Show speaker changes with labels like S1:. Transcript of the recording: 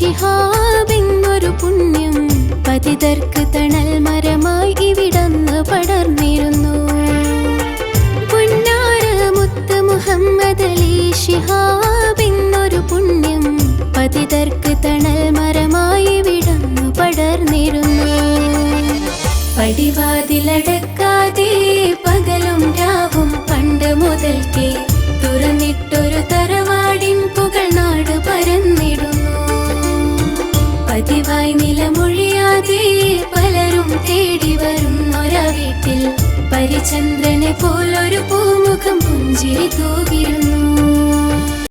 S1: ശിഹാബെന്നൊരു പുണ്യം പതിതർക്ക് തണൽ മരമായി ഇവിടന്ന് പടർന്നിരുന്നു. പുന്നാര മുത്ത് മുഹമ്മദ് അലി ശിഹാബെന്നൊരു പുണ്യം പതിതർക്ക് തണൽ മരമായി ഇവിടന്ന് പടർന്നിരുന്നു. പടിവാതിലടക്കാതെ പകലും രാവും പണ്ട് മുതൽക്കേ തുറന്നിട്ടൊരു തറവാടിൻ പുകഴ്നാട് പരന്നിടുന്നു. പതിവായി നിലമൊഴിയാതെ പലരും തേടി വരുന്നൊരാ വീട്ടിൽ പരിചന്ദ്രനെ പോലൊരു പൂമുഖം പുഞ്ചിരി തൂകിരുന്നു.